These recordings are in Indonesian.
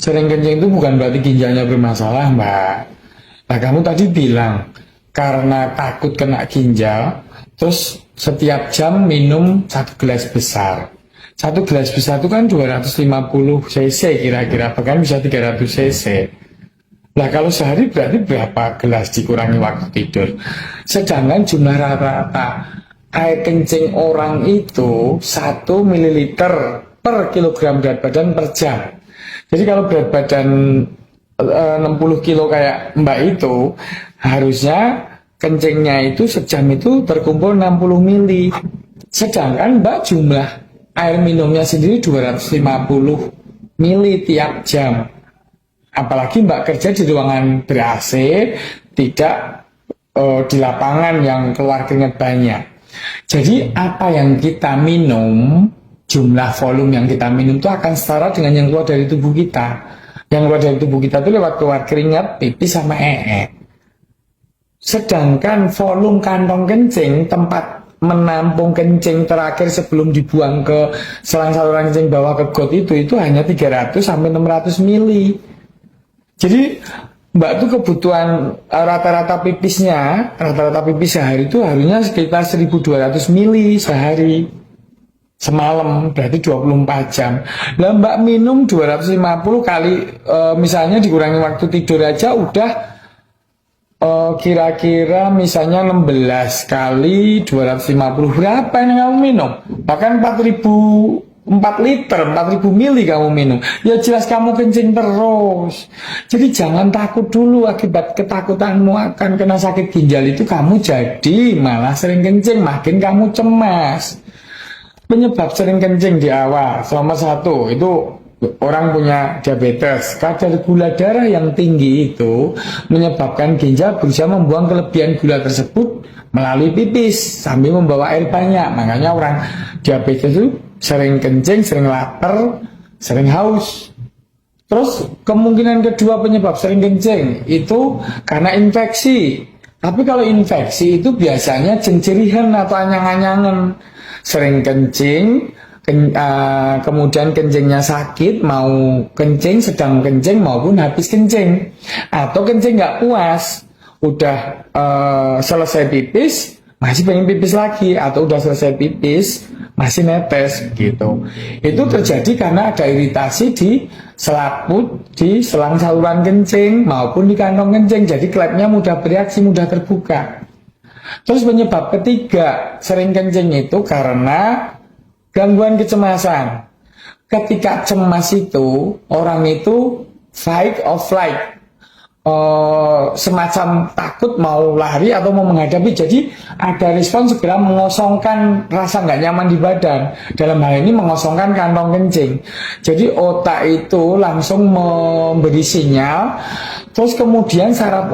Sering kencing itu bukan berarti ginjalnya bermasalah, Mbak. Nah, kamu tadi bilang karena takut kena ginjal, terus setiap jam minum 1 gelas besar. 1 gelas besar itu kan 250 cc kira-kira, bahkan bisa 300 cc. Nah, kalau sehari berarti berapa gelas dikurangi waktu tidur? Sedangkan jumlah rata-rata air kencing orang itu 1 ml per kilogram berat badan per jam. Jadi kalau berat badan 60 kilo kayak Mbak itu, harusnya kencingnya itu sejam itu terkumpul 60 mili. Sedangkan Mbak jumlah air minumnya sendiri 250 mili tiap jam. Apalagi Mbak kerja di ruangan ber-AC, tidak di lapangan yang keluar keringat banyak. Jadi apa yang kita minum, jumlah volume yang kita minum itu akan setara dengan yang keluar dari tubuh kita. Yang keluar dari tubuh kita itu lewat keluar keringat, pipis sama Sedangkan volume kantong kencing, tempat menampung kencing terakhir sebelum dibuang ke selang saluran kencing bawah ke got itu hanya 300 sampai 600 mili. Jadi Mbak tuh kebutuhan rata-rata pipis sehari itu harusnya sekitar 1200 mili sehari. Semalam berarti 24 jam. Lah Mbak minum 250 kali misalnya dikurangi waktu tidur aja udah kira-kira misalnya 16 kali 250 berapa yang kamu minum? Bahkan 4 liter, 4000 mili kamu minum. Ya jelas kamu kencing terus. Jadi jangan takut dulu, akibat ketakutanmu akan kena sakit ginjal itu kamu jadi malah sering kencing, makin kamu cemas. Penyebab sering kencing di awal, nomor 1 itu orang punya diabetes. Kadar gula darah yang tinggi itu menyebabkan ginjal berusaha membuang kelebihan gula tersebut melalui pipis sambil membawa air banyak. Makanya orang diabetes itu sering kencing, sering lapar, sering haus. Terus kemungkinan kedua penyebab sering kencing itu karena infeksi. Tapi kalau infeksi itu biasanya jencirihan atau anyang-anyangan. Sering kencing, kemudian kencingnya sakit, mau kencing, sedang kencing maupun habis kencing. Atau kencing nggak puas, udah selesai pipis, masih pengen pipis lagi. Atau udah selesai pipis, masih netes gitu. Itu terjadi karena ada iritasi di selaput, di selang saluran kencing maupun di kantong kencing. Jadi klepnya mudah bereaksi, mudah terbuka. Terus penyebab ketiga sering kencing itu karena gangguan kecemasan. Ketika cemas itu orang itu fight or flight, semacam takut mau lari atau mau menghadapi. Jadi ada respon segera mengosongkan rasa nggak nyaman di badan. Dalam hal ini mengosongkan kantong kencing. Jadi otak itu langsung memberi sinyal. Terus kemudian saraf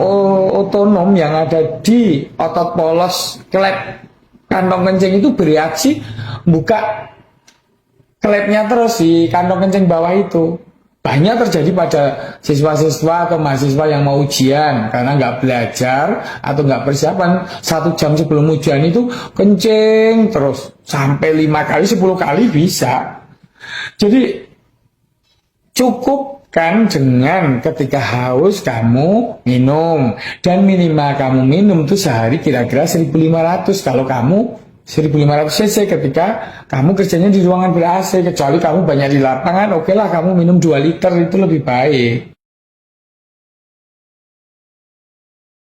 otonom yang ada di otot polos klep kantong kencing itu bereaksi buka klepnya terus di kantong kencing bawah itu. Banyak terjadi pada siswa-siswa atau mahasiswa yang mau ujian karena nggak belajar atau nggak persiapan 1 jam sebelum ujian itu kencing terus sampai 5 kali 10 kali bisa. Jadi cukup kan dengan ketika haus kamu minum, dan minimal kamu minum itu sehari kira-kira 1500 kalau kamu 1500 cc ketika kamu kerjanya di ruangan ber-AC. Kecuali kamu banyak di lapangan, oke lah kamu minum 2 liter itu lebih baik.